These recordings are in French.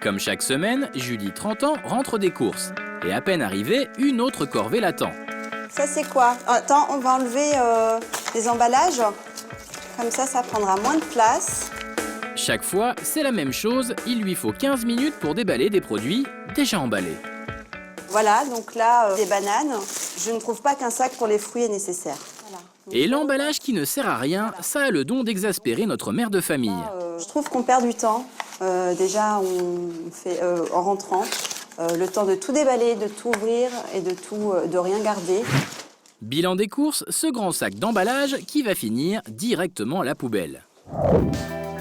Comme chaque semaine, Julie, 30 ans, rentre des courses. Et à peine arrivée, une autre corvée l'attend. Ça, c'est quoi? Attends, on va enlever les emballages. Comme ça prendra moins de place. Chaque fois, c'est la même chose. Il lui faut 15 minutes pour déballer des produits déjà emballés. Voilà, donc là, des bananes. Je ne trouve pas qu'un sac pour les fruits est nécessaire. Voilà. Et l'emballage qui ne sert à rien, ça a le don d'exaspérer notre mère de famille. Je trouve qu'on perd du temps. Déjà, on fait, en rentrant, le temps de tout déballer, de tout ouvrir et de rien garder. Bilan des courses, ce grand sac d'emballage qui va finir directement à la poubelle.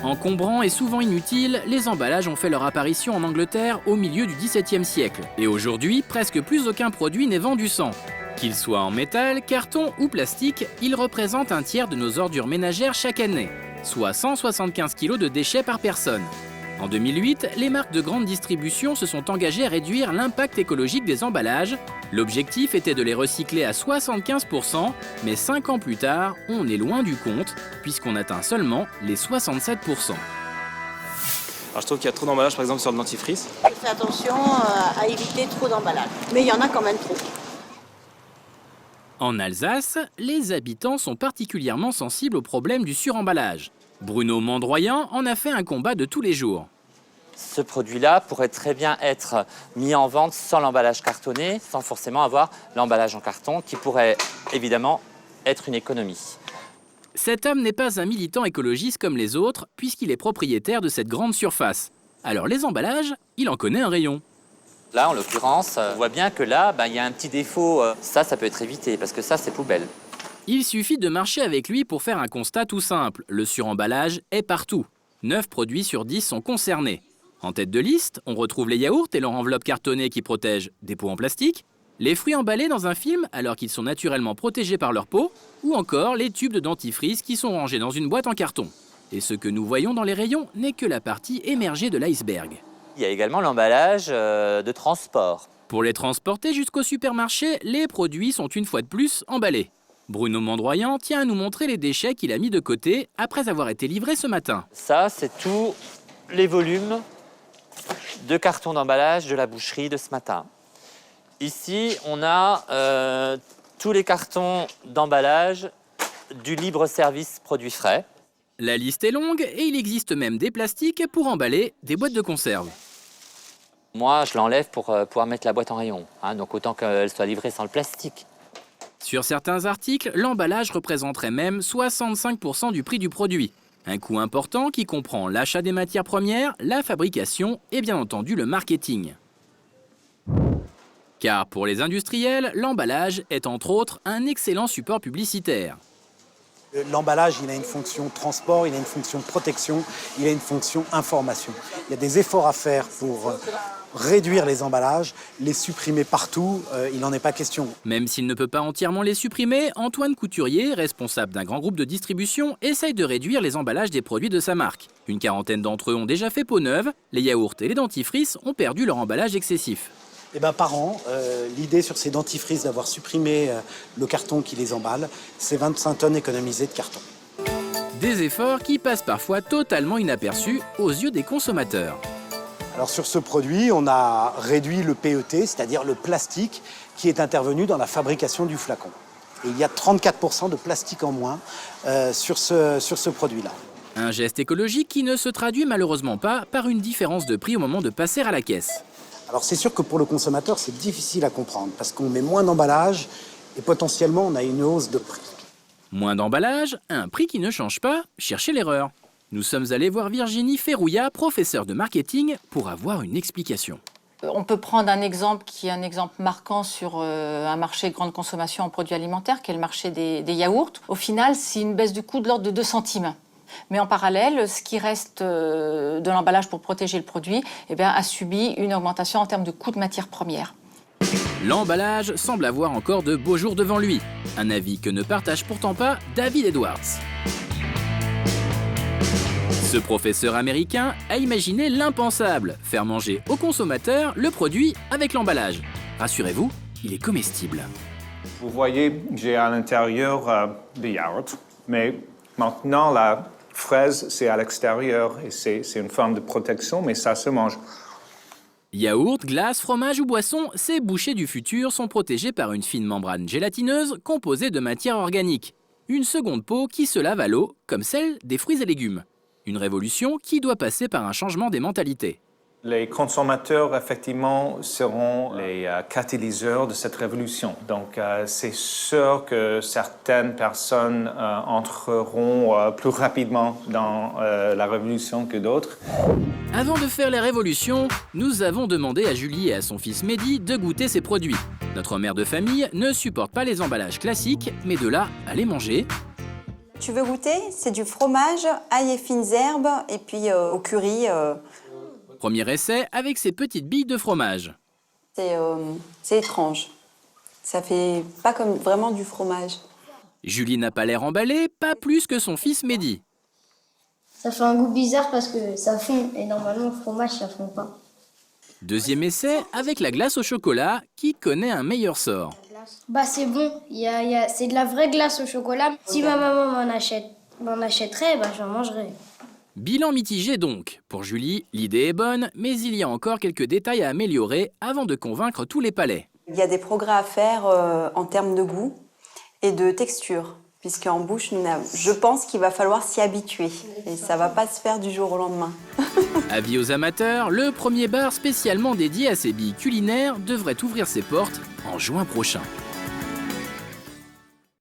Encombrants et souvent inutiles, les emballages ont fait leur apparition en Angleterre au milieu du XVIIe siècle. Et aujourd'hui, presque plus aucun produit n'est vendu sans. Qu'ils soient en métal, carton ou plastique, ils représentent un tiers de nos ordures ménagères chaque année, soit 175 kg de déchets par personne. En 2008, les marques de grande distribution se sont engagées à réduire l'impact écologique des emballages. L'objectif était de les recycler à 75%, mais 5 ans plus tard, on est loin du compte, puisqu'on atteint seulement les 67%. Alors, je trouve qu'il y a trop d'emballage, par exemple, sur le dentifrice. Je fais attention à éviter trop d'emballage, mais il y en a quand même trop. En Alsace, les habitants sont particulièrement sensibles au problème du suremballage. Bruno Mandroyan en a fait un combat de tous les jours. Ce produit-là pourrait très bien être mis en vente sans l'emballage cartonné, sans forcément avoir l'emballage en carton, qui pourrait évidemment être une économie. Cet homme n'est pas un militant écologiste comme les autres, puisqu'il est propriétaire de cette grande surface. Alors les emballages, il en connaît un rayon. Là, en l'occurrence, on voit bien que là, il y a un petit défaut. Ça peut être évité, parce que ça, c'est poubelle. Il suffit de marcher avec lui pour faire un constat tout simple. Le suremballage est partout. 9 produits sur 10 sont concernés. En tête de liste, on retrouve les yaourts et leur enveloppe cartonnée qui protège des pots en plastique, les fruits emballés dans un film alors qu'ils sont naturellement protégés par leur peau, ou encore les tubes de dentifrice qui sont rangés dans une boîte en carton. Et ce que nous voyons dans les rayons n'est que la partie émergée de l'iceberg. Il y a également l'emballage de transport. Pour les transporter jusqu'au supermarché, les produits sont une fois de plus emballés. Bruno Mandroyan tient à nous montrer les déchets qu'il a mis de côté après avoir été livrés ce matin. Ça, c'est tous les volumes de cartons d'emballage de la boucherie de ce matin. Ici, on a tous les cartons d'emballage du libre-service produits frais. La liste est longue et il existe même des plastiques pour emballer des boîtes de conserve. Moi, je l'enlève pour pouvoir mettre la boîte en rayon, donc autant qu'elle soit livrée sans le plastique. Sur certains articles, l'emballage représenterait même 65% du prix du produit. Un coût important qui comprend l'achat des matières premières, la fabrication et bien entendu le marketing. Car pour les industriels, l'emballage est entre autres un excellent support publicitaire. L'emballage, il a une fonction transport, il a une fonction protection, il a une fonction information. Il y a des efforts à faire pour réduire les emballages, les supprimer partout, il n'en est pas question. Même s'il ne peut pas entièrement les supprimer, Antoine Couturier, responsable d'un grand groupe de distribution, essaye de réduire les emballages des produits de sa marque. Une quarantaine d'entre eux ont déjà fait peau neuve, les yaourts et les dentifrices ont perdu leur emballage excessif. Et par an, l'idée sur ces dentifrices d'avoir supprimé le carton qui les emballe, c'est 25 tonnes économisées de carton. Des efforts qui passent parfois totalement inaperçus aux yeux des consommateurs. Alors sur ce produit, on a réduit le PET, c'est-à-dire le plastique qui est intervenu dans la fabrication du flacon. Et il y a 34% de plastique en moins sur ce produit-là. Un geste écologique qui ne se traduit malheureusement pas par une différence de prix au moment de passer à la caisse. Alors c'est sûr que pour le consommateur, c'est difficile à comprendre parce qu'on met moins d'emballage et potentiellement on a une hausse de prix. Moins d'emballage, un prix qui ne change pas, cherchez l'erreur. Nous sommes allés voir Virginie Ferrouillat, professeure de marketing, pour avoir une explication. On peut prendre un exemple qui est un exemple marquant sur un marché de grande consommation en produits alimentaires, qui est le marché des yaourts. Au final, c'est une baisse du coût de l'ordre de 2 centimes. Mais en parallèle, ce qui reste de l'emballage pour protéger le produit a subi une augmentation en termes de coût de matières premières. L'emballage semble avoir encore de beaux jours devant lui. Un avis que ne partage pourtant pas David Edwards. Ce professeur américain a imaginé l'impensable, faire manger aux consommateurs le produit avec l'emballage. Rassurez-vous, il est comestible. Vous voyez, j'ai à l'intérieur des yaourts, mais maintenant la fraise, c'est à l'extérieur et c'est une forme de protection, mais ça se mange. Yaourt, glace, fromage ou boisson, ces bouchées du futur sont protégées par une fine membrane gélatineuse composée de matière organique. Une seconde peau qui se lave à l'eau, comme celle des fruits et légumes. Une révolution qui doit passer par un changement des mentalités. Les consommateurs, effectivement, seront les catalyseurs de cette révolution. Donc, c'est sûr que certaines personnes entreront plus rapidement dans la révolution que d'autres. Avant de faire les révolutions, nous avons demandé à Julie et à son fils Mehdi de goûter ces produits. Notre mère de famille ne supporte pas les emballages classiques, mais de là à les manger. Tu veux goûter? C'est du fromage, ail et fines herbes, et puis au curry. Premier essai avec ces petites billes de fromage. C'est étrange. Ça fait pas comme vraiment du fromage. Julie n'a pas l'air emballée, pas plus que son fils Mehdi. Ça fait un goût bizarre parce que ça fond, et normalement le fromage ça fond pas. Deuxième essai avec la glace au chocolat qui connaît un meilleur sort. Bah c'est bon, c'est de la vraie glace au chocolat. Si ma maman m'en achèterait, bah j'en mangerais. Bilan mitigé donc. Pour Julie, l'idée est bonne, mais il y a encore quelques détails à améliorer avant de convaincre tous les palais. Il y a des progrès à faire en termes de goût et de texture, puisqu'en bouche, je pense qu'il va falloir s'y habituer. Et ça va pas se faire du jour au lendemain. Avis aux amateurs, le premier bar spécialement dédié à ces billes culinaires devrait ouvrir ses portes en juin prochain.